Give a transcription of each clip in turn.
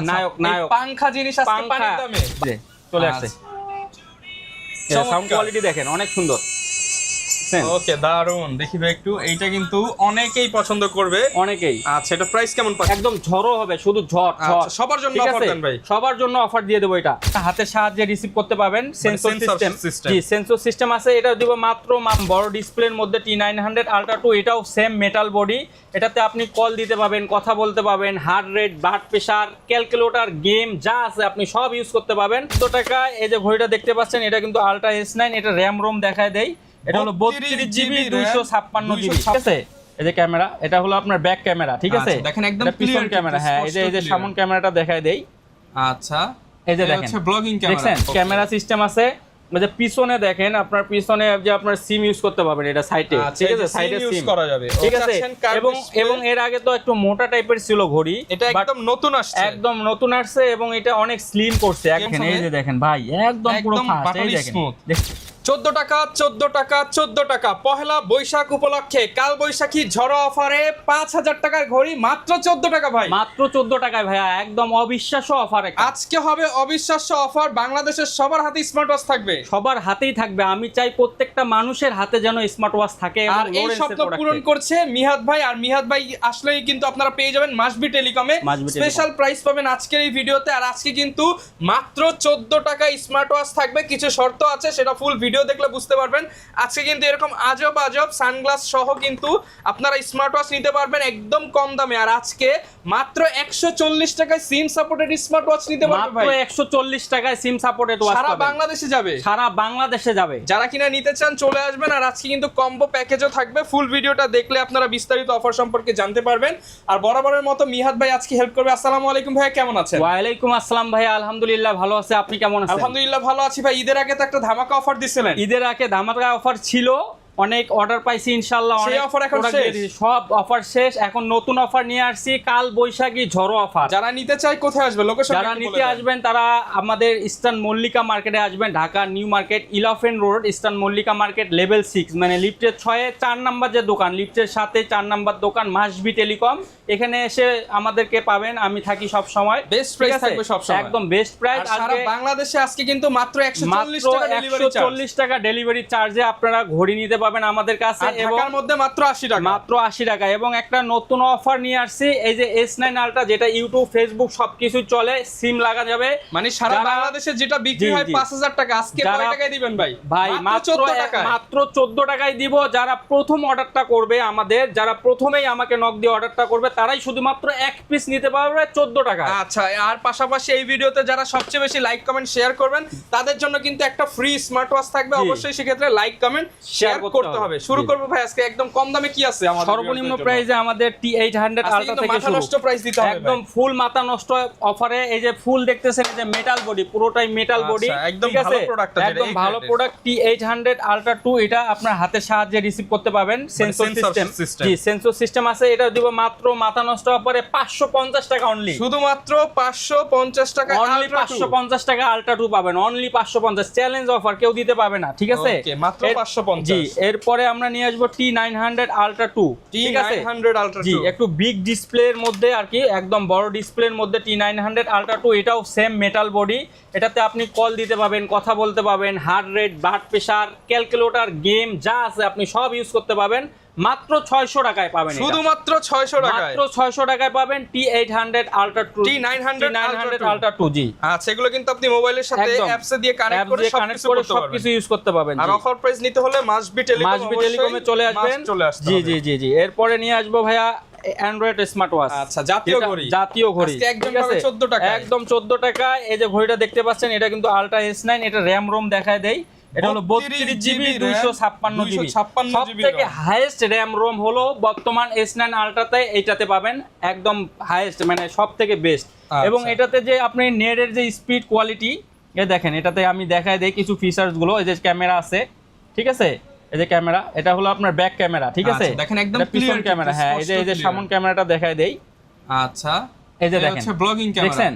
নায়ক নায়ক পাংখা জিনিস আজকে পানির দামে চলে আসছে। সাউন্ড কোয়ালিটি দেখেন অনেক সুন্দর। ওকে দারুন, দেখি ভাই একটু, এইটা কিন্তু অনেকেই পছন্দ করবে, অনেকেই। আচ্ছা এটা প্রাইস কেমন পাচ্ছেন? একদম ঝড়ো হবে, শুধু ঝড় ঝড়। সবার জন্য ঠিক অফার আছে? দেন ভাই। সবার জন্য অফার দিয়ে দেবো। এটা হাতের সাহায্যে রিসিভ করতে পাবেন, সেন্সর সিস্টেম। জি সেন্সর সিস্টেম আছে। এটা দিব মাত্র বড় ডিসপ্লের মধ্যে T900 Ultra 2। এটাও সেম মেটাল বডি। এটাতে আপনি কল দিতে পাবেন, কথা বলতে পাবেন, heart rate, blood pressure, calculator, game যা আছে আপনি সব ইউজ করতে পারবেন। 100 টাকা এই যে ঘড়িটা দেখতে পাচ্ছেন, এটা কিন্তু আলট্রা S9। এটা র্যাম রোম দেখায় দেয়। এটা হলো 32GB 256GB। ঠিক আছে? এই যে ক্যামেরা, এটা হলো আপনার ব্যাক ক্যামেরা। ঠিক আছে? দেখেন একদম পিছন ক্যামেরা। হ্যাঁ এই যে সামন ক্যামেরাটা দেখায় দেই। আচ্ছা এই যে দেখেন, হচ্ছে ব্লগিং ক্যামেরা। দেখছেন ক্যামেরা সিস্টেম আছে। যে পিছনে দেখেন, আপনার পিছনে যে আপনার সিম ইউজ করতে পারবেন এটা সাইডে। ঠিক আছে? সাইডে সিম করা যাবে। ঠিক আছে? এবং এর আগে তো একটু মোটা টাইপের ছিল ঘড়ি, এটা একদম নতুন আসছে। একদম নতুন আসছে এবং এটা অনেক স্লিম করছে। দেখেন এই যে দেখেন ভাই, একদম পুরো ফাস্ট। এই দেখেন 14 টাকা 14 টাকা 14 টাকা পহেলা বৈশাখ উপলক্ষে কাল বৈশাখী ঝড়ো অফারে 5000 টাকার ঘড়ি মাত্র 14 টাকা ভাই। মাত্র 14 টাকায় ভাইয়া, একদম অবিশ্বাস্য অফার। আজকে হবে অবিশ্বাস্য অফার। বাংলাদেশের সবার হাতে স্মার্ট ওয়াচ থাকবে, সবার হাতেই থাকবে। আমি চাই প্রত্যেকটা মানুষের হাতে যেন স্মার্ট ওয়াচ থাকে। আর এই স্বপ্ন পূরণ করছে মিহাদ ভাই। আর মিহাদ ভাই আসলেই কিন্তু আপনারা পেয়ে যাবেন মাসবি টেলিকমে। স্পেশাল প্রাইস পাবেন আজকের এই ভিডিওতে। আর আজকে কিন্তু মাত্র 14 টাকা স্মার্ট ওয়াচ থাকবে। কিছু শর্ত আছে, সেটা ফুল ভিডিও দেখলে বুঝতে পারবেন। আজকে কিন্তু এরকম আজব আজব সানগ্লাস সহ কিন্তু আপনারা স্মার্ট ওয়াচ নিতে পারবেন একদম কম দামে। আর আজকে মাত্র 140 টাকায় সিম সাপোর্টেড স্মার্ট ওয়াচ নিতে পারবেন ভাই। মাত্র 140 টাকায় সিম সাপোর্টেড ওয়াচ সারা বাংলাদেশে যাবে, সারা বাংলাদেশে যাবে। যারা কিনা নিতে চান চলে আসবেন। আর আজকে কিন্তু কম্বো প্যাকেজও থাকবে। ফুল ভিডিওটা দেখলে আপনারা বিস্তারিত অফার সম্পর্কে জানতে পারবেন। আর বরাবরের মতো মিহাদ ভাই আজকে হেল্প করবে। আসসালামু আলাইকুম ভাই, কেমন আছেন? ওয়া আলাইকুম আসসালাম ভাই, আলহামদুলিল্লাহ ভালো আছে। আপনি কেমন আছেন? আলহামদুলিল্লাহ ভালো আছি ভাই। ঈদের আগে তো একটা ধামাকা অফার দিছিলেন। ঈদের আগে ধামাকা অফার ছিল, অনেক অর্ডার পাইছি ইনশাআল্লাহ। অনেক অফার এখন শেষ, সব অফার শেষ। এখন নতুন অফার নিয়ে আসছি, কাল বৈশাখী ঝড়ো অফার। যারা নিতে চায় কোথায় আসবে, লোকেশন? যারা নিতে আসবেন তারা আমাদের ইস্টার্ন মল্লিকা মার্কেটে আসবেন, Dhaka new market, elephant road, eastern Mallika market, level 6, মানে লিফটের 6-এ 4 নাম্বার যে দোকান, লিফটের সাথে 4 নাম্বার দোকান মাসবি টেলিকম। এখানে এসে আমাদেরকে পাবেন। আমি থাকি সব সময়, বেস্ট প্রাইস থাকবে সব সময়, একদম বেস্ট প্রাইস। আর সারা বাংলাদেশে আজকে কিন্তু মাত্র 140 টাকা ডেলিভারি চার্জে আপনারা ঘড়ি নিতে পাবেন আমাদের কাছে। ঢাকার মধ্যে মাত্র 80 টাকা, মাত্র 80 টাকা। এবং একটা নতুন অফার নিয়ে আসছি, এই যে S9 Ultra, যেটা ইউটিউব ফেসবুক সবকিছু চলে, সিম লাগা যাবে। মানে সারা বাংলাদেশে যেটা বিক্রি হয় 5000 টাকা, আজকে কয় টাকায় দিবেন ভাই? ভাই মাত্র 14 টাকায় দিব। যারা প্রথম অর্ডারটা করবে আমাদের, যারা প্রথমেই আমাকে নক দিয়ে অর্ডারটা করবে, তারাই শুধুমাত্র এক পিস নিতে পারবে 14 টাকা। আচ্ছা, আর পাশাপাশি এই ভিডিওতে যারা সবচেয়ে বেশি লাইক কমেন্ট শেয়ার করবেন তাদের জন্য কিন্তু একটা ফ্রি স্মার্ট ওয়াচ থাকবে। অবশ্যই সেক্ষেত্রে লাইক কমেন্ট শেয়ার করতে হবে। শুরু করব ভাই আজকে একদম কম দামে। কি আছে আমাদের সর্বনিম্ন প্রাইসে? আমাদের T800 Ultra থেকে শুরু, নষ্ট প্রাইস দিতে হবে একদম ফুল মাথা নষ্ট অফারে। এই যে ফুল দেখতেছেন, এই যে মেটাল বডি, পুরোটাই মেটাল বডি। একদম ভালো প্রোডাক্ট, একদম ভালো প্রোডাক্ট। T800 Ultra 2, এটা আপনার হাতের সাহায্যে রিসিভ করতে পারবেন, সেন্সর সিস্টেম। জি সেন্সর সিস্টেম আছে। এটা দিব মাত্র মাথা নষ্ট অফারে 550 টাকা অনলি, শুধুমাত্র 550 টাকা অনলি 550 টাকা Ultra 2 পাবেন, অনলি 550। চ্যালেঞ্জ অফার, কেউ দিতে পারবে না। ঠিক আছে? ওকে, মাত্র 550। জি এরপরে আমরা নিয়ে আসবো T900 Ultra 2। ঠিক আছে? T900 Ultra 2, জি একটু বিগ ডিসপ্লের মধ্যে আর কি, একদম বড় ডিসপ্লের মধ্যে T900 Ultra 2। এটাও সেম মেটাল বডি। এটাতে আপনি কল দিতে পারবেন, কথা বলতে পারবেন, heart rate, blood pressure, calculator, game যা আছে আপনি সব ইউজ করতে পারবেন। মাত্র 600 টাকায় পাবেন, শুধুমাত্র 600 টাকায়, মাত্র 600 টাকায় পাবেন T800 Ultra 2, T900 Ultra 2। জি আচ্ছা, এগুলো কিন্তু আপনি মোবাইলের সাথে অ্যাপস দিয়ে কানেক্ট করে সবকিছু ইউজ করতে পারবেন। আর অফার প্রাইস নিতে হলে মাসবি টেলিকমে চলে আসবেন। জি জি জি জি এরপরে নিয়ে আসবো ভাইয়া অ্যান্ড্রয়েড স্মার্ট ওয়াচ। আচ্ছা, জাতীয় ঘড়ি, জাতীয় ঘড়ি। ঠিক আছে? 14 টাকা, একদম 14 টাকা। এই যে ঘড়িটা দেখতে পাচ্ছেন, এটা কিন্তু আলট্রা S9। এটা র্যাম রোম দেখায় দেয়। এটা হলো 32GB 256GB। সবথেকে হাইয়েস্ট র্যাম রোম হলো বর্তমান S9 Ultraতে, এইটাতে পাবেন একদম হাইয়েস্ট, মানে সবথেকে বেস্ট। এবং এটাতে যে আপনি নেটের যে স্পিড কোয়ালিটি, এ দেখেন, এটাতে আমি দেখায় দেই কিছু ফিচার্স গুলো। এই যে ক্যামেরা আছে, ঠিক আছে? এই যে ক্যামেরা, এটা হলো আপনার ব্যাক ক্যামেরা। ঠিক আছে? দেখেন একদম পিছন ক্যামেরা। হ্যাঁ এই যে সামন ক্যামেরাটা দেখায় দেই। আচ্ছা, এই যে দেখেন ব্লগিং ক্যামেরা, দেখছেন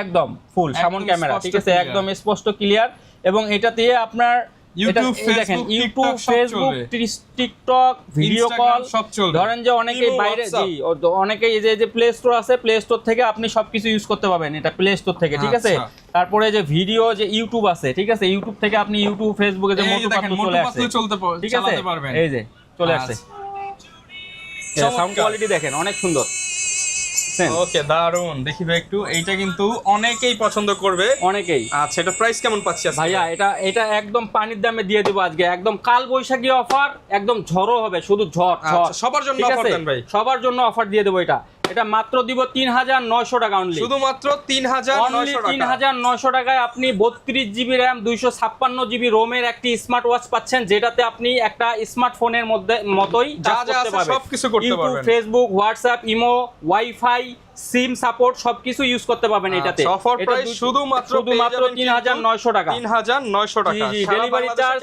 একদম ফুল সামন ক্যামেরা। ঠিক আছে? একদম স্পষ্ট ক্লিয়ার। এবং এটা দিয়ে আপনার ইউটিউব, দেখেন ফেসবুক, ইউটিউব, সব ফেসবুক, চলবে। টিকটক, ভিডিও কল সব চলবে। ধরেন যে অনেকেই ইমো, বাইরে WhatsApp। অনেকেই এই যে প্লে স্টোর আছে, প্লে স্টোর থেকে আপনি সবকিছু ইউজ করতে পারবেন, এটা প্লে স্টোর থেকে, ঠিক আছে। আচ্ছা। তারপরে যে ভিডিও, যে ইউটিউব আছে, ঠিক আছে, ইউটিউব থেকে আপনি ইউটিউব, ফেসবুকে যে এই মোটু দেখেন, পাতলু মোটু চলে পাতলু আসছে, চলতে ঠিক আছে, চালাতে পারবেন। এই যে চলে আসছে। সাউন্ড চমৎকার। কোয়ালিটি দেখেন অনেক সুন্দর। ওকে, দারুন। দেখি ভাই একটু, এইটা কিন্তু অনেকেই পছন্দ করবে, অনেকেই। আচ্ছা, এটা প্রাইস কেমন পাচ্ছি আজকে? ভাইয়া এটা একদম পানির দামে দিয়ে দেবো আজকে, একদম কাল বৈশাখী অফার, একদম ঝড়ও হবে, শুধু ঝড়। আচ্ছা, সবার জন্য ঠিক অফার আছে? দেন ভাই। সবার জন্য অফার দিয়ে দেবো। এটা মাত্র দিব 3900 টাকা অনলি, শুধুমাত্র 3900 টাকা। 3900 টাকায় আপনি 32 জিবি র্যাম, 256 জিবি রোমের একটি স্মার্ট ওয়াচ পাচ্ছেন, যেটাতে আপনি একটা স্মার্টফোনের মতোই যা কাজ যা করতে আছে পারবেন। সবকিছু করতে ইউটিউব, পারবেন। ফেসবুক, হোয়াটসঅ্যাপ, ইমো, ওয়াইফাই, সিম সাপোর্ট সবকিছু ইউজ করতে পারবেন এটাতে। অফার প্রাইস শুধুমাত্র 3900 টাকা। 3900 টাকা। জি, ডেলিভারি চার্জ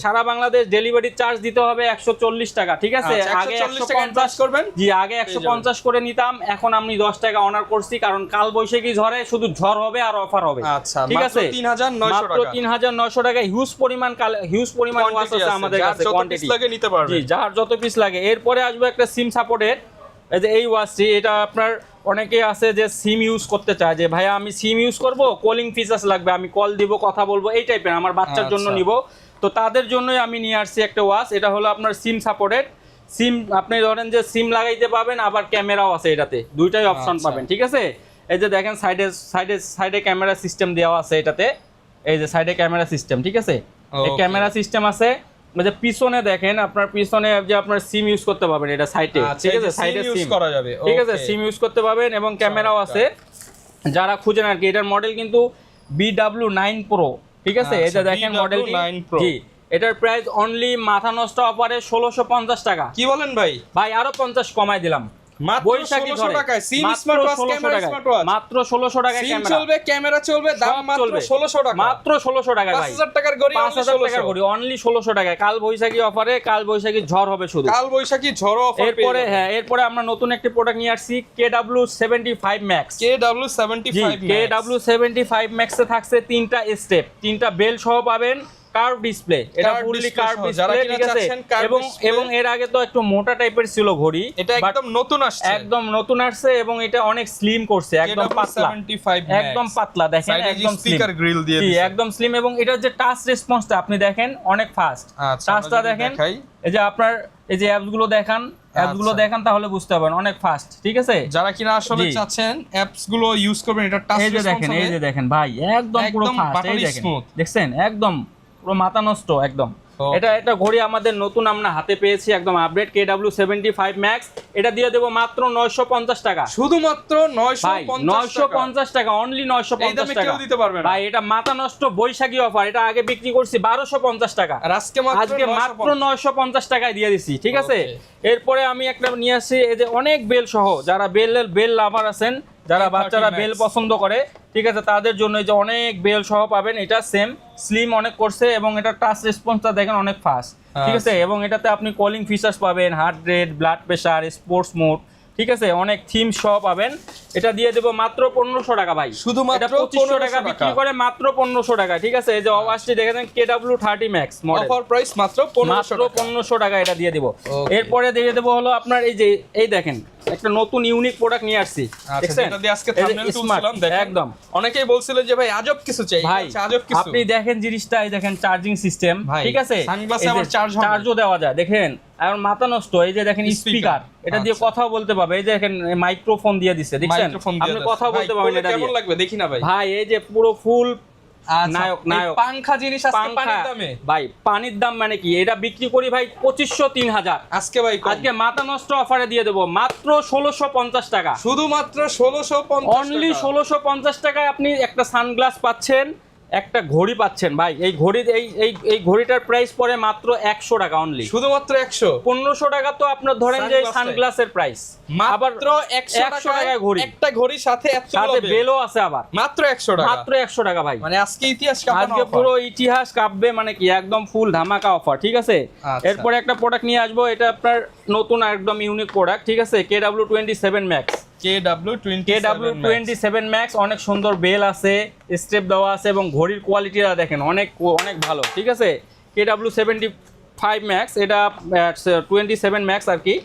সারা বাংলাদেশ ডেলিভারি চার্জ দিতে হবে 140 টাকা, ঠিক আছে। আগে 140 টাকা ইনভেস্ট করবেন। জি, আগে 150 করে নিতাম, এখন আমি 10 টাকা অনার করছি, কারণ কাল বৈশাখী ঝড়ে শুধু ঝড় হবে আর অফার হবে। আচ্ছা, ঠিক আছে, 3900 মাত্র 3900 টাকা। হিউজ পরিমাণ ওয়াচ আছে আমাদের কাছে, কোয়ান্টিটি লাগে নিতে পারবেন। জি, যার যত পিস লাগে। এরপরে আসবে একটা সিম সাপোর্টের, এই যে এই ওয়াচটি, এটা আপনার অনেকে আছে যে সিম ইউজ করতে চায়, যে ভাইয়া আমি সিম ইউজ করব, কলিং ফিচার্স লাগবে, আমি কল দিব, কথা বলবো, এই টাইপের, আমার বাচ্চার জন্য আচ্ছা। নিব, তো তাদের জন্যই আমি নিয়ে আসছি একটা ওয়াচ। এটা হলো আপনার সিম সাপোর্টেড। সিম আপনি ধরেন যে সিম লাগাইতে পাবেন, আবার ক্যামেরাও আছে এটাতে, দুইটাই অপশন আচ্ছা। পাবেন, ঠিক আছে। এই যে দেখেন সাইডে ক্যামেরা সিস্টেম দেওয়া আছে এটাতে, এই যে সাইডে ক্যামেরা সিস্টেম, ঠিক আছে, এই Okay. ক্যামেরা সিস্টেম আছে। যে পিছনে দেখেন, আপনার পিছনে যে আপনার সিম ইউজ করতে পারবেন, এটা সাইডে, আচ্ছা, ঠিক এই আছে, যে সাইডে SIM use সিম করা যাবে। ঠিক আছে, Okay. সিম ইউজ করতে পারবেন, এবং ক্যামেরাও আছে যারা খুঁজেন আর কি। এটার মডেল কিন্তু BW9 Pro, ঠিক আছে। আচ্ছা, এটা দেখেন মডেলটি, BW9 Pro। জি, এটার প্রাইস অনলি মাথা নষ্ট অফারে 1650 টাকা। কি বলেন ভাই? ভাই আরো 50 কমাই দিলাম, মাত্র বৈশাখী 1600 ধরে টাকায় সিম মাত্র স্মার্ট ওয়াচ, 1600 ক্যামেরা টাকায়, স্মার্ট ওয়াচ, মাত্র 1600 টাকায় সিম ক্যামেরা চলবে, ক্যামেরা চলবে, দাম সব মাত্র চলবে। 1600 টাকা। মাত্র 1600 টাকায় ভাই, 5000 টাকার ঘড়ি, 5000 টাকার ঘড়ি অনলি 1600 টাকায়। কাল বৈশাখী অফারে, কাল বৈশাখী ঝড় হবে শুধু। কাল বৈশাখী ঝড়ো অফার। এরপরে এরপরে আমরা নতুন একটি প্রোডাক্ট নিয়ে আসছি, KW75 Max। KW75 KW75 Max এ থাকছে 3টা স্টেপ, 3টা বেল সহ পাবেন, কার্ভ ডিসপ্লে, এটা Curve ফুললি display কার্ভ সহ, যারা ডিসপ্লে, কিনা ঠিক আছে। চাচ্ছেন curve এবং display। এবং এর আগে তো একটু মোটা টাইপের ছিল ঘড়ি, এটা but একদম নতুন আসছে, একদম নতুন আসছে, এবং এটা অনেক স্লিম করছে, একদম পাতলা, KW75 একদম পাতলা, দেখেন একদম স্লিম, স্পিকার গ্রিল দিয়ে জি, দিয়েছে। একদম স্লিম। এবং এটার যে টাচ রেসপন্সটা আপনি দেখেন অনেক ফাস্ট, আচ্ছা, টাচটা আমরা যদি দেখেন, দেখাই। এই যে আপনার এই যে অ্যাপস গুলো দেখান, তাহলে বুঝতে পারবেন অনেক ফাস্ট, ঠিক আছে। যারা কিনা আসলে জি। চাচ্ছেন অ্যাপস গুলো ইউজ করবেন, এটা টাচ এই যে দেখেন, এই যে দেখেন ভাই, একদম পুরো একদম ফাস্ট, এই buttery দেখেন, smooth। দেখছেন একদম পুরো মাথা নষ্ট একদম। Okay. এটা ঘড়ি আমাদের নতুন আমরা হাতে পেয়েছি, একদম আপডেট, KW75 Max। এটা দিয়ে দেবো মাত্র 950 টাকা, শুধুমাত্র ভাই 950 টাকা, অনলি 950 টাকা দিতে পারবেন ভাই। এটা মাথা নষ্ট বৈশাখী অফার, এটা আগে বিক্রি করছি 1250 টাকা, আর আজকে মাত্র 950 টাকায় দিয়ে দিচ্ছি, ঠিক আছে। Okay. এরপরে আমি একটা নিয়ে আসছি, এই যে অনেক বেল সহ, যারা বেল লাভার আছেন, যারা বাচ্চারা Max। বেল পছন্দ করে, ঠিক আছে, তাদের জন্য এই যে অনেক বেল সহ পাবেন। এটা সেম স্লিম অনেক করছে, এবং এটা টাচ রেসপন্সটা দেখেন অনেক ফাস্ট, ঠিক আছে। এবং এটাতে আপনি কলিং ফিচার্স পাবেন, heart rate, blood pressure, sports mode, ঠিক আছে, অনেক থিম সহ পাবেন। এটা দিয়ে দেবো মাত্র 1500 টাকা ভাই, শুধুমাত্র এটা 2500 টাকা 1500 বিক্রি করে, মাত্র 1500 টাকা, ঠিক আছে। এই যে ওয়াচটি দেখেন, KW30 Max model, offer price মাত্র 1500 টাকা। 1500 টাকা এটা দিয়ে দেবো। Okay. এরপরে দিয়ে দেবো হলো আপনার এই দেখেন, একটা নতুন ইউনিক প্রোডাক্ট নিয়ে আসছি, আচ্ছা, যেটা দিয়ে আজকে এই যে থাম্বনেল smart, তুলছিলাম, দেখেন একদম। অনেকেই বলছিলেন যে ভাই আজব কিছু চাই, ভাই আজব কিছু। আপনি দেখেন জিনিসটা, এই দেখেন চার্জিং সিস্টেম, ভাই, ঠিক আছে, সানগ্লাসে আবার চার্জ হবে, চার্জও দেওয়া যায়, দেখেন। আর মাথা নষ্ট, এই যে দেখেন Speaker। স্পিকার, এটা দিয়ে আচ্ছা। কথাও বলতে পারবে, এই যে দেখেন মাইক্রোফোন দিয়ে দিছে, দেখছেন, মাইক্রোফোন দিয়ে আপনি দিয়েছে। কথা বলতে ভাই, পারবেন করলে এটা কেমন দিয়ে লাগবে দেখি না ভাই। ভাই। এই যে পুরো ফুল নায়ক এই পাংখা জিনিস আজকে পানির দামে ভাই, পানির দাম মানে কি, এটা বিক্রি করি ভাই 2500 3000, আজকে ভাই কম। আজকে মাথা নষ্ট অফারে দিয়ে দেবো মাত্র 1650 টাকা, শুধুমাত্র 1650 অনলি 1650 টাকায় আপনি একটা সানগ্লাস পাচ্ছেন, একটা ঘড়ি পাচ্ছেন ভাই। এই ঘড়ির এই ঘড়িটার প্রাইস পড়ে মাত্র 100 টাকা অনলি, শুধুমাত্র 100। 1500 টাকা তো আপনার ধরেন যে সানগ্লাসের প্রাইস, আবার মাত্র 100 টাকায় ঘড়ি, একটা ঘড়ির সাথে সাথে বেলও আছে আবার, মাত্র 100 টাকা, মাত্র 100 টাকা ভাই। মানে আজকে ইতিহাস কাঁপানো আজকে offer। পুরো ইতিহাস কাঁপবে, মানে কি একদম ফুল ধামাকা অফার, ঠিক আছে। আচ্ছা। এরপরে একটা প্রোডাক্ট নিয়ে আসবো, এটা আপনার নতুন একদম ইউনিক প্রোডাক্ট, ঠিক আছে, KW27 Max। KW27 Max, অনেক সুন্দর বেল আছে, স্টেপ দেওয়া আছে এবং ঘড়ির কোয়ালিটিটা দেখেন অনেক অনেক ভালো, ঠিক আছে। KW75 Max, এটা 27 Max আর কি।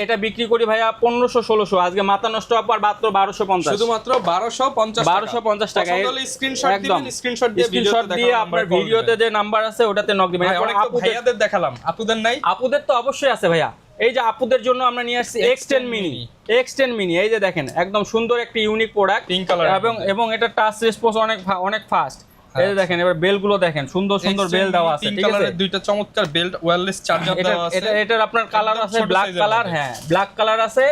এটা বিক্রি করি ভাইয়া 1500-1600, আজকে মাথা নষ্ট অফার মাত্র 1250, শুধুমাত্র 1250 টাকা। স্ক্রিনশট দিয়ে আপনার ভিডিওতে যে নাম্বার আছে ওটাতে নক দিবেন। ভাইয়াদের দেখালাম, আপুদের নাই? আপুদের তো অবশ্যই আছে ভাইয়া। এই যে আপুদের জন্য আমরা নিয়ে আসছি X10 মিনি। এই যে দেখেন একদম সুন্দর একটা ইউনিক প্রোডাক্ট, পিঙ্ক কালার এবং এটা টাচ রেসপন্স অনেক ফাস্ট। এই যে দেখেন, এবার বেল গুলো দেখেন, সুন্দর বেল দেওয়া আছে, ঠিক আছে। দুইটা চমৎকার বেল্ট, ওয়্যারলেস চার্জার দেওয়া আছে। এটার আপনার কালার আছে ব্ল্যাক কালার, হ্যাঁ ব্ল্যাক কালার আছে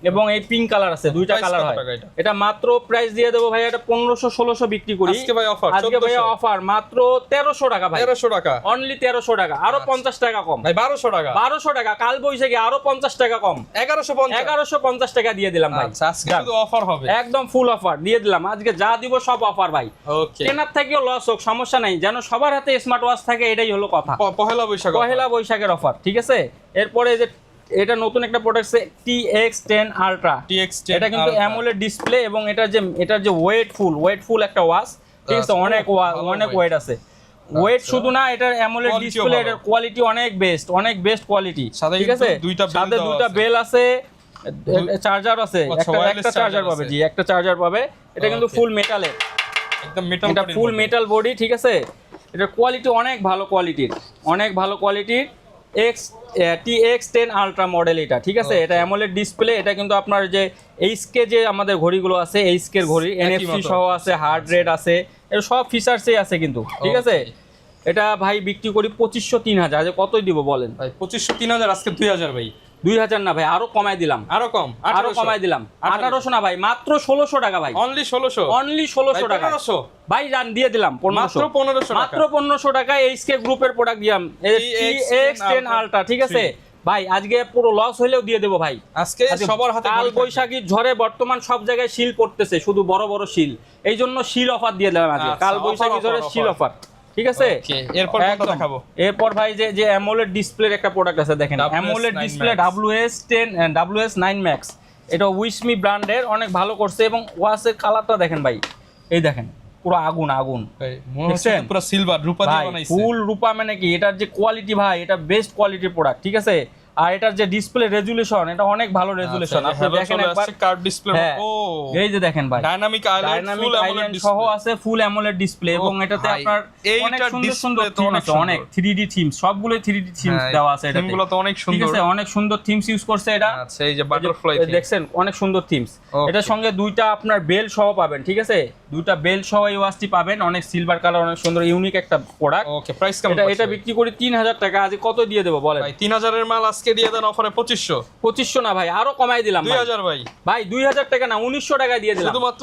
এবং এই পিঙ্ক কালার আছে, দুইটা কালার হয়। এটা মাত্র প্রাইস দিয়ে দেবো ভাই, এটা 1500-1600 বিক্রি করি আজকে ভাই অফার, আজকে ভাই অফার মাত্র 1300 টাকা ভাই, 1300 টাকা অনলি 1300 টাকা, আরো 50 টাকা কম ভাই, 1200 টাকা। কাল বৈশাখে আরো 50 টাকা কম, 1150 টাকা দিয়ে দিলাম ভাই। আজকে শুধু অফার হবে, একদম ফুল অফার দিয়ে দিলাম, আজকে যা দিব সব অফার ভাই। ওকে, কেনার থেকেও লস হোক সমস্যা নাই, যেন সবার হাতে স্মার্ট ওয়াচ থাকে, এটাই হলো কথা। পহেলা বৈশাখের অফার, ঠিক আছে। এরপরে যে এটা নতুন একটা প্রোডাক্ট আছে TX10 Ultra, এটা কিন্তু অ্যামোলেড ডিসপ্লে এবং এটার যে ওয়েটফুল একটা ওয়াচ, ঠিক আছে। অনেক ওয়েট আছে, ওয়েট শুধু না, এটার অ্যামোলেড ডিসপ্লে, এটার কোয়ালিটি অনেক বেস্ট কোয়ালিটি, ঠিক আছে। সাথে দুইটা বেল আছে, চার্জার আছে, একটা চার্জার পাবে, জি একটা চার্জার পাবে। এটা কিন্তু ফুল মেটালের, একদম মেটাল, এটা ফুল মেটাল বডি, ঠিক আছে। এটার কোয়ালিটি অনেক ভালো কোয়ালিটির TX10 Ultra মডেল এটা, ঠিক আছে। এটা অ্যামোলেড ডিসপ্লে, এটা কিন্তু আপনার যে HK যে আমাদের ঘড়িগুলো আছে, HK এর ঘড়ি NFC সহ আছে, হার্ট রেট আছে, এর সব ফিচারসই আছে কিন্তু, ঠিক আছে। এটা ভাই বিক্রি করি 2500-3000, আজ কতই দিব বলেন ভাই? 2500-3000, আজকে 2000 ভাই। 2000 না ভাই, আরো কমাই দিলাম, আরো কমাই দিলাম, 1800 না ভাই, মাত্র 1600 টাকা ভাই, অনলি 1600 টাকা ভাই, জান দিয়ে দিলাম মাত্র 1500 টাকা। HK গ্রুপের প্রোডাক্ট দিলাম, TX10 Ultra, ঠিক আছে ভাই। আজকে পুরো লস হইলেও দিয়ে দেবো ভাই, আজকে সবার হাতে। কাল বৈশাখীর ঝড়ে বর্তমান সব জায়গায় শিল পড়তেছে, শুধু বড় শিল, এই জন্য শিল অফার দিয়ে দিলাম আজকে, কাল বৈশাখী ঝড়ে শিল অফার, ঠিক আছে। এরপর ভাই যে অ্যামোলেড ডিসপ্লের একটা প্রোডাক্ট আছে, দেখেন অ্যামোলেড ডিসপ্লে WS9 Max, এটা উইসমি ব্র্যান্ডের, অনেক ভালো করছে এবং ওয়াচের কালারটা দেখেন ভাই, এই দেখেন পুরো আগুন দেখছেন, পুরো সিলভার রূপা দিয়ে বানাইছে, ফুল রূপা, মানে কি এটার যে কোয়ালিটি ভাই, এটা বেস্ট কোয়ালিটির প্রোডাক্ট, ঠিক আছে। আর এটার যে ডিসপ্লে রেজুলেশন, এটা অনেক ভালো রেজুলেশন, আপনি দেখেন একবার কার্ভ ডিসপ্লে, এই যে দেখেন ভাই, ডাইনামিক আইল্যান্ড সহ আছে, ফুল অ্যামোলেড ডিসপ্লে এবং এটাতে আপনার অনেক সুন্দর থিম আছে, অনেক 3D থিম, সবগুলোই 3D থিমস দেওয়া আছে, এটাতে থিমগুলো তো অনেক সুন্দর, ঠিক আছে, অনেক সুন্দর থিমস ইউজ করছে এটা। আচ্ছা, এই যে বাটারফ্লাই দেখছেন, অনেক সুন্দর থিমস। এটার সঙ্গে দুইটা আপনার বেল সহ পাবেন, ঠিক আছে, দুইটা বেল সহ এই ওয়াচটি পাবেন, অনেক সিলভার কালার, অনেক সুন্দর ইউনিক একটা প্রোডাক্ট। ওকে, প্রাইস কেমন? এটা বিক্রি করি 3000 টাকা, আজ কত দিয়ে দেব বলেন ভাই? 3000 এর মাল আজকে দিয়ে দেন অফারে 2500 না ভাই, আরো কমাই দিলাম 2000 ভাই 2000 টাকা না, 1900 টাকা দিয়ে দিলাম, শুধুমাত্র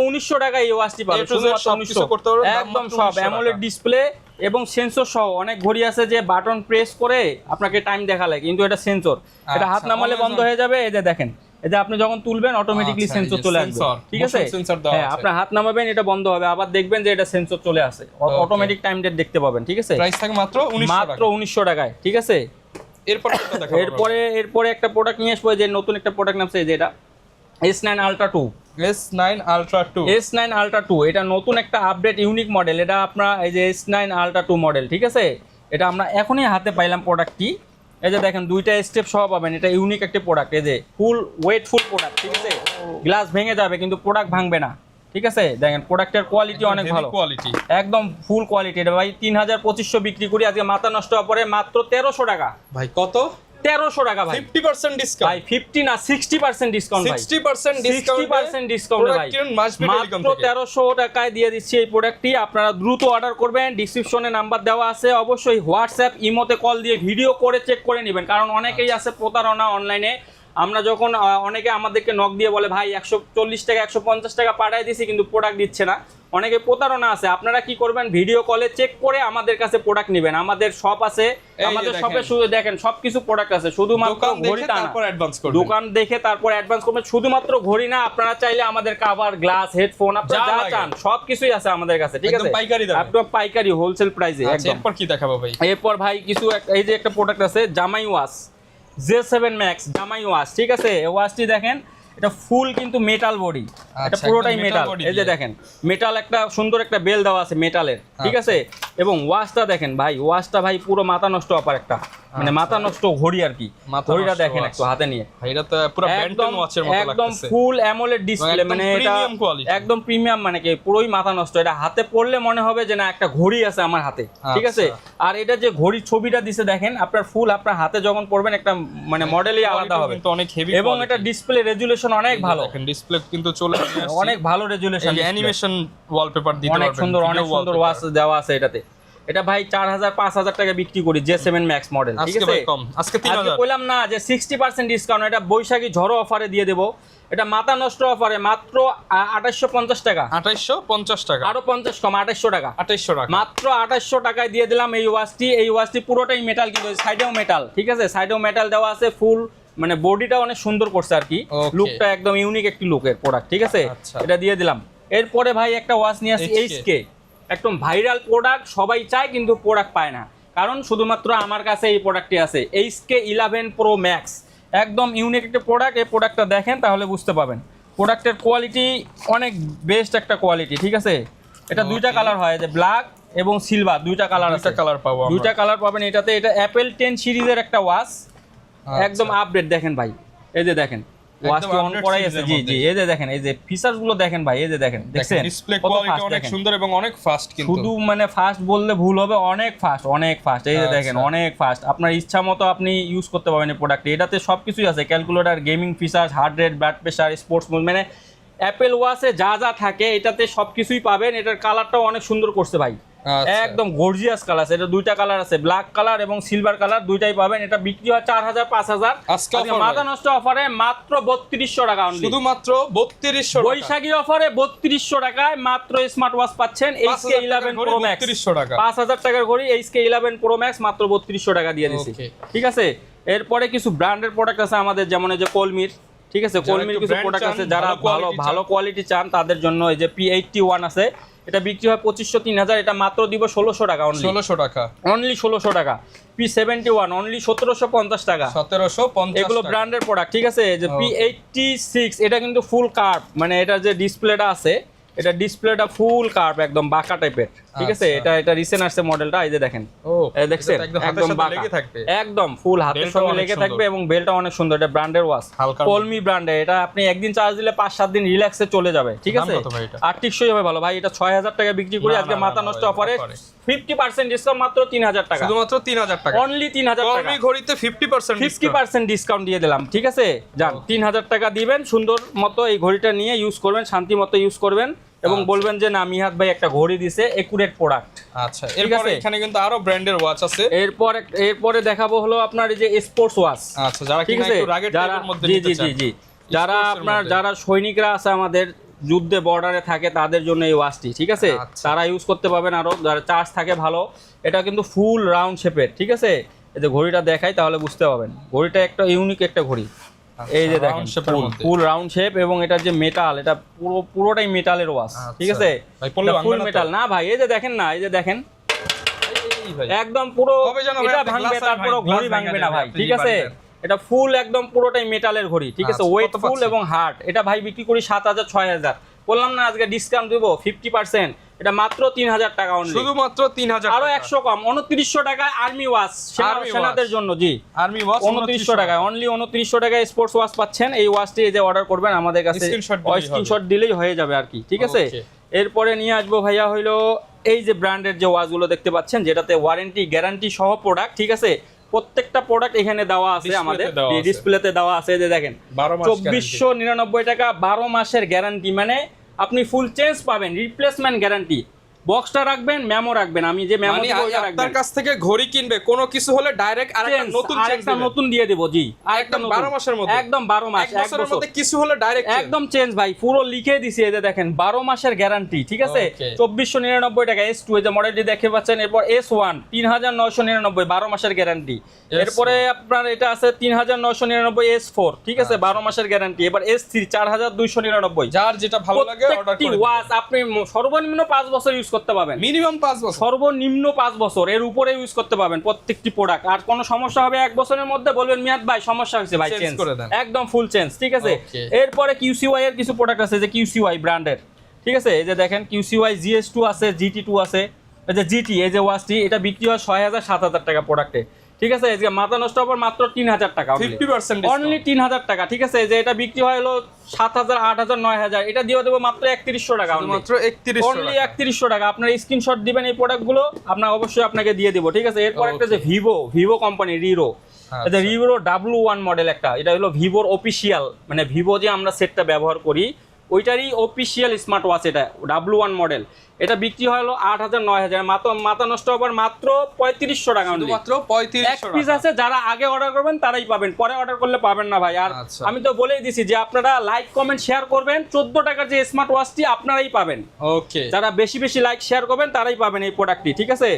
1900 টাকা এই ওয়াচটি পাবেন, শুধুমাত্র 1900, একদম সব অ্যামোলেড ডিসপ্লে এবং সেন্সর সহ। অনেক ঘড়ি আছে যে বাটন প্রেস করে আপনাকে টাইম দেখালে, কিন্তু এটা সেন্সর, এটা হাত নামালে বন্ধ হয়ে যাবে। এই যে দেখেন, এই যে আপনি যখন তুলবেন অটোমেটিকলি সেন্সর চলে আসবে, ঠিক আছে। হ্যাঁ, আপনি হাত নামাবেন, এটা বন্ধ হবে, আবার দেখবেন যে এটা সেন্সর চলে আসে, অটোমেটিক টাইম ডেট দেখতে পাবেন, ঠিক আছে। প্রাইস থাকে মাত্র 1900 টাকায়, ঠিক আছে। এরপরে একটা প্রোডাক্ট নিয়ে আসবো, যে নতুন একটা প্রোডাক্ট নামছে, যে এটা S9 Ultra 2, এটা নতুন একটা আপডেট ইউনিক মডেল, এটা আপনার এই যে S9 Ultra 2 মডেল, ঠিক আছে। এটা আমরা এখনই হাতে পাইলাম প্রোডাক্টটি, এই যে দেখেন দুইটা স্টেপ সহ পাবেন, এটা ইউনিক একটা প্রোডাক্ট, এই যে ফুল ওয়েটফুল প্রোডাক্ট, ঠিক আছে। গ্লাস ভেঙে যাবে কিন্তু প্রোডাক্ট ভাঙবে না, ঠিক আছে। দেখেন প্রোডাক্টের কোয়ালিটি অনেক ভালো, একদম ফুল কোয়ালিটি। এটা ভাই 3200 বিক্রি করি, আজকে মাথা নষ্ট হওয়ার পরে মাত্র 1300 টাকা ভাই। কত? 1300 টাকা ভাই, 50% ডিসকাউন্ট ভাই, 50 না 60% ডিসকাউন্ট ভাই, 60% ডিসকাউন্ট ভাই, মাত্র 1300 টাকায় দিয়ে দিচ্ছি এই প্রোডাক্টটি। আপনারা দ্রুত অর্ডার করবেন, ডেসক্রিপশনে নাম্বার দেওয়া আছে, অবশ্যই হোয়াটসঅ্যাপ ইমোতে কল দিয়ে ভিডিও করে চেক করে নেবেন, কারণ অনেকেই আছে প্রতারণা অনলাইনে। আমরা যখন অনেকে আমাদেরকে নক দিয়ে বলে ভাই 140 টাকা 150 টাকা পাঠিয়ে দিয়েছি কিন্তু প্রোডাক্ট দিচ্ছে না, অনেকে প্রতারণা আছে। আপনারা কি করবেন, ভিডিও কলে চেক করে আমাদের কাছে প্রোডাক্ট নেবেন। আমাদের শপ আছে, আমাদের শপে শুধু দেখেন সবকিছু প্রোডাক্ট আছে, শুধুমাত্র ঘড়ি না, দোকান দেখে তারপর অ্যাডভান্স করবেন। শুধুমাত্র ঘড়ি না, আপনারা চাইলে আমাদের কভার, গ্লাস, হেডফোন, আপনারা যা চান সবকিছুই আছে আমাদের কাছে, ঠিক আছে, একদম পাইকারি হোলসেল প্রাইসে। এরপর কি দেখাবো ভাই? এরপর ভাই কিছু এই যে একটা প্রোডাক্ট আছে জামাই ওয়াচ, J7 Max জামাই ওয়াচ, ঠিক আছে। এই ওয়াচটি দেখেন, এটা ফুল কিন্তু মেটাল বডি, এটা পুরোটাই মেটাল। এই যে দেখেন মেটাল, একটা সুন্দর একটা বেল দেওয়া আছে মেটালের, ঠিক আছে। এবং ওয়াচটা দেখেন ভাই, ওয়াচটা ভাই পুরো মাথা নষ্ট অফার একটা, মানে মাথা নষ্ট ঘড়ি আর কি। ঘড়িটা দেখেন একটু হাতে নিয়ে, এটা তো পুরো ব্যান্টন ওয়াচের মতো লাগতেছে, একদম ফুল অ্যামোলেড ডিসপ্লে, মানে এটা একদম প্রিমিয়াম, মানে কি পুরোই মাথা নষ্ট। এটা হাতে পড়লে মনে হবে যে না একটা ঘড়ি আছে আমার হাতে, ঠিক আছে। আর এটা যে ঘড়ির ছবিটা দিছে দেখেন, আপনার ফুল আপনার হাতে যখন পড়বেন একটা মানে মডেলই আলাদা হবে, অনেক হেভি। এবং এটা ডিসপ্লে রেজুলেশন অনেক ভালো, দেখেন ডিসপ্লে কিন্তু চলে আসছে, অনেক ভালো রেজুলেশন, অ্যানিমেশন ওয়ালপেপার দিতে পারবেন, অনেক সুন্দর ওয়াচ দেওয়া আছে এটাতে। এটা ভাই 4000-5000 টাকা বিক্রি করি, J7 Max মডেল, ঠিক আছে। আজকে 3000 কইলাম না যে 60% ডিসকাউন্ট, এটা বৈশাখী ঝড়ো অফারে দিয়ে দেব। এটা মাথা নষ্ট অফারে মাত্র 2850 টাকা, 2850 টাকা, আরো 50 কম, 2800 টাকা, 2800 টাকা, মাত্র 2800 টাকায় দিয়ে দিলাম এই ওয়াচটি। এই ওয়াচটি পুরোটাই মেটাল, কিন্তু সাইডেও মেটাল, ঠিক আছে, সাইডেও মেটাল দেওয়া আছে। ফুল মানে বডিটা অনেক সুন্দর করছে আর কি, লুকটা একদম ইউনিক একটি লুকের প্রোডাক্ট, ঠিক আছে। এটা দিয়ে দিলাম। এরপরে ভাই একটা ওয়াচ নিয়ে আসি HK, একদম ভাইরাল প্রোডাক্ট, সবাই চায় কিন্তু প্রোডাক্ট পায় না, কারণ শুধুমাত্র আমার কাছে এই প্রোডাক্টটি আছে, HK 11 Pro Max, একদম ইউনিক একটা প্রোডাক্ট। এই প্রোডাক্টটা দেখেন তাহলে বুঝতে পারবেন, প্রোডাক্টের কোয়ালিটি অনেক বেস্ট একটা কোয়ালিটি, ঠিক আছে। এটা দুইটা কালার হয়, যে ব্ল্যাক এবং সিলভার, দুইটা কালার আছে, দুইটা কালার পাবেন এটাতে। এটা অ্যাপেল 10 সিরিজের একটা ওয়াচ, একদম আপডেট। দেখেন ভাই, এই যে দেখেন ওয়াচটি অন করাই আছে, জি জি, এই যে দেখেন, এই যে ফিচারস গুলো দেখেন ভাই, এই যে দেখেন, দেখছেন ডিসপ্লে কোয়ালিটি অনেক সুন্দর এবং অনেক ফাস্ট, কিন্তু শুধু মানে ফাস্ট বললে ভুল হবে, অনেক ফাস্ট, অনেক ফাস্ট। এই যে দেখেন অনেক ফাস্ট, আপনার ইচ্ছা মতো আপনি ইউজ করতে পারবেন এই প্রোডাক্টে। এটাতে সবকিছুই আছে, calculator, gaming features, heart rate, blood pressure, sports mode, মানে অ্যাপেল ওয়াচে যা যা থাকে এটাতে সবকিছুই পাবেন। এটার কালারটাও অনেক সুন্দর করছে ভাই, একদম গর্জিয়াস কালার। এটা দুইটা কালার আছে, ব্ল্যাক কালার এবং সিলভার কালার, দুইটাই পাবেন। এটা বিক্রি হয় 4000-5000, আজকে মাথা নষ্ট অফারে মাত্র 3200 টাকা অনলি, শুধুমাত্র 3200 টাকা বৈশাখী অফারে 3200 টাকায় মাত্র স্মার্ট ওয়াচ পাচ্ছেন HK 11 Pro Max, 3200 টাকা, 5000 টাকার ঘড়ি HK 11 Pro Max মাত্র 3200 টাকা দিয়ে দিছি, ঠিক আছে। এরপরে কিছু ব্র্যান্ডের প্রোডাক্ট আছে আমাদের, যেমন এই যে কলমির, ঠিক আছে, কলমির কিছু প্রোডাক্ট আছে, যারা ভালো কোয়ালিটি চান তাদের জন্য। এই যে P81 আছে, এটা বিক্রি হয় 2500-3000, এটা মাত্র দিব 1600 টাকা অনলি, 1600 টাকা অনলি, 1600 টাকা। P71 অনলি 1750 টাকা, 1750, এগুলো ব্র্যান্ডের প্রোডাক্ট, ঠিক আছে। যে P86 এটা কিন্তু ফুল কার্ভ, মানে এটা যে ডিসপ্লেটা আছে, এটা ডিসপ্লেটা ফুল কার্ভ, একদম বাঁকা টাইপের, ঠিক আছে। এটা রিসেন্ট আসছে মডেলটা, এই যে দেখেন, দেখছেন একদম বাঁকা, একদম ফুল হাতের সঙ্গে লেগে থাকবে, এবং বেলটা অনেক সুন্দর। এটা ব্র্যান্ডের ওয়াচ, কলমি ব্র্যান্ডের। এটা আপনি একদিন চার্জ দিলে 5-7 দিন রিল্যাক্সে চলে যাবে, ঠিক আছে। আর টিকসই হবে ভালো ভাই। এটা 6000 টাকা বিক্রি করি আজকে মাথা নষ্ট অফারে, 50% ডিসকাউন্ট, মাত্র 3000 টাকা, শুধুমাত্র 3000 টাকা অনলি, 3000 টাকা কলমি ঘড়িতে 50% ডিসকাউন্ট দিয়ে দিলাম, ঠিক আছে। যান 3000 টাকা দিবেন, সুন্দর মতো এই ঘড়িটা নিয়ে ইউজ করবেন, শান্তি মতো ইউজ করবেন, এবং বলবেন যে না মিহাদ ভাই একটা ঘড়ি দিছে, একুরেট প্রোডাক্ট। আচ্ছা, এরপরে এখানে কিন্তু আরো ব্র্যান্ডের ওয়াচ আছে। এরপরে দেখাবো হলো আপনার এই যে স্পোর্টস ওয়াচ। আচ্ছা, যারা কিনা একটু রাগের টাইপের মধ্যে নিতে চান, জি, যারা আপনার যারা সৈনিকরা আছে আমাদের, যুদ্ধে বর্ডারে থাকে, তাদের জন্য এই ওয়াচটি, ঠিক আছে। তারা ইউজ করতে পারবেন, আরো যারা চার্জ থাকে ভালো। এটা কিন্তু ফুল রাউন্ড শেপের, ঠিক আছে। এই যে ঘড়িটা দেখাই তাহলে বুঝতে পারবেন, ঘড়িটা একটা ইউনিক একটা ঘড়ি। এই যে দেখেন ফুল রাউন্ড শেপ, এবং এটা যে মেটাল, এটা পুরোটাই মেটালের ওয়াচ, ঠিক আছে, ফুল মেটাল না ভাই। এই যে দেখেন না, এই যে দেখেন একদম পুরো, এটা ভাঙবে তারপরও ঘড়ি ভাঙবে না ভাই, ঠিক আছে। এটা ফুল একদম পুরোটাই মেটালের ঘড়ি, ঠিক আছে, ওয়েট ফুল এবং হার্ড। এটা ভাই বিক্রি করি 7000-6000, বললাম না আজকে ডিসকাউন্ট দিব 50%, এটা মাত্র 3000 টাকা অনলি, শুধুমাত্র 3000, আরো 100 কম, 2900 টাকায় আর্মি ওয়াচ, সেনাদের জন্য, জি, আর্মি ওয়াচ 2900 টাকায় অনলি, 2900 টাকায় স্পোর্টস ওয়াচ পাচ্ছেন। এই ওয়াচটি যে অর্ডার করবেন আমাদের কাছে স্ক্রিনশট দিলেই হয়ে যাবে আর কি, ঠিক আছে। এরপরে নিয়ে আসবো ভাইয়া হইলো এই যে ব্র্যান্ডের যে ওয়াচগুলো দেখতে পাচ্ছেন, যেটাতে ওয়ারেন্টি গ্যারান্টি সহ প্রোডাক্ট, ঠিক আছে। প্রত্যেকটা প্রোডাক্ট এখানে দেওয়া আছে, আমাদের ডিসপ্লেতে দেওয়া আছে। যে দেখেন 2499 টাকা, 12 মাসের গ্যারান্টি, মানে আপনি ফুল চেঞ্জ পাবেন, রিপ্লেসমেন্ট গ্যারান্টি। বক্সটা রাখবেন, মেমো রাখবেন, আমি যে মেমো দিব ওটা রাখবেন। আপনার কাছ থেকে ঘড়ি কিনবে, কোনো কিছু হলে ডাইরেক্ট আরেকটা নতুন দিয়ে দেব, জি, আরেকটা 12 মাসের মধ্যে, একদম 12 মাস, এক বছরের মধ্যে কিছু হলে ডাইরেক্ট একদম চেঞ্জ ভাই, পুরো লিখে দিছি। এই যে দেখেন 12 মাসের গ্যারান্টি, ঠিক আছে। 2499 টাকা S2, এই যে মডেলটি দেখতে পাচ্ছেন। এরপর S1 3999, 12 মাসের গ্যারান্টি। এরপরে আপনার এটা আছে 3999 S4, ঠিক আছে, 12 মাসের গ্যারান্টি। এবার S3 4299, যার যেটা ভালো লাগে অর্ডার করে। ওয়াচ আপনি সর্বনিম্ন 5 বছর ইউজ করতে পারবেন, মিনিমাম 5 বছর, সর্বনিম্ন 5 বছর, এর উপরে ইউজ করতে পারবেন প্রত্যেকটি প্রোডাক্ট। আর কোনো সমস্যা হবে 1 বছরের মধ্যে বলবেন মিয়াদ ভাই সমস্যা হয়েছে ভাই, চেঞ্জ করে দেন, একদম ফুল চেঞ্জ, ঠিক আছে। Okay. এরপরে কিউসিওয়াই এর কিছু প্রোডাক্ট আছে, যে কিউসিওয়াই ব্র্যান্ডের, ঠিক আছে। এই যে দেখেন কিউসিওয়াই GS2 আছে, GT2 আছে, এই যে GT, এই যে ওয়াচটি, এটা বিক্রি হয় 6000 7000 টাকা প্রোডাক্টে, ঠিক আছে। এই যে মাথা নষ্ট হবার মাত্র 3000 টাকা, 50% অনলি 3000 টাকা, ঠিক আছে। এই যে এটা বিক্রি হয় হলো 7000 8000 9000, এটা দিয়ে দেবো মাত্র 3100 টাকা, মাত্র 3100 অনলি 3100 টাকা। আপনার স্ক্রিনশট দিবেন এই প্রোডাক্টগুলো, আপনার অবশ্যই আপনাকে দিয়ে দিব, ঠিক আছে। এরপর একটা যে ভিভো কোম্পানি রিরো, এটা ভিভো W1 মডেল একটা, এটা হলো ভিভোর অফিসিয়াল, মানে ভিভো যে আমরা সেটটা ব্যবহার করি ওইটারই অফিসিয়াল স্মার্ট ওয়াচ, এটা W1 মডেল, এটা বিক্রি হয় হলো 8000 9000, মাথা নষ্ট হবার মাত্র 3500 টাকা, মাত্র 3500 পিস আছে। যারা আগে অর্ডার করবেন তারাই পাবেন, পরে অর্ডার করলে পাবেন না ভাই। আর আমি তো বলেই দিছি যে আপনারা লাইক কমেন্ট শেয়ার করবেন, 14 টাকার যে স্মার্ট ওয়াচটি আপনারাই পাবেন। ওকে, যারা বেশি বেশি লাইক শেয়ার করবেন তারাই পাবেন এই প্রোডাক্টটি, ঠিক আছে।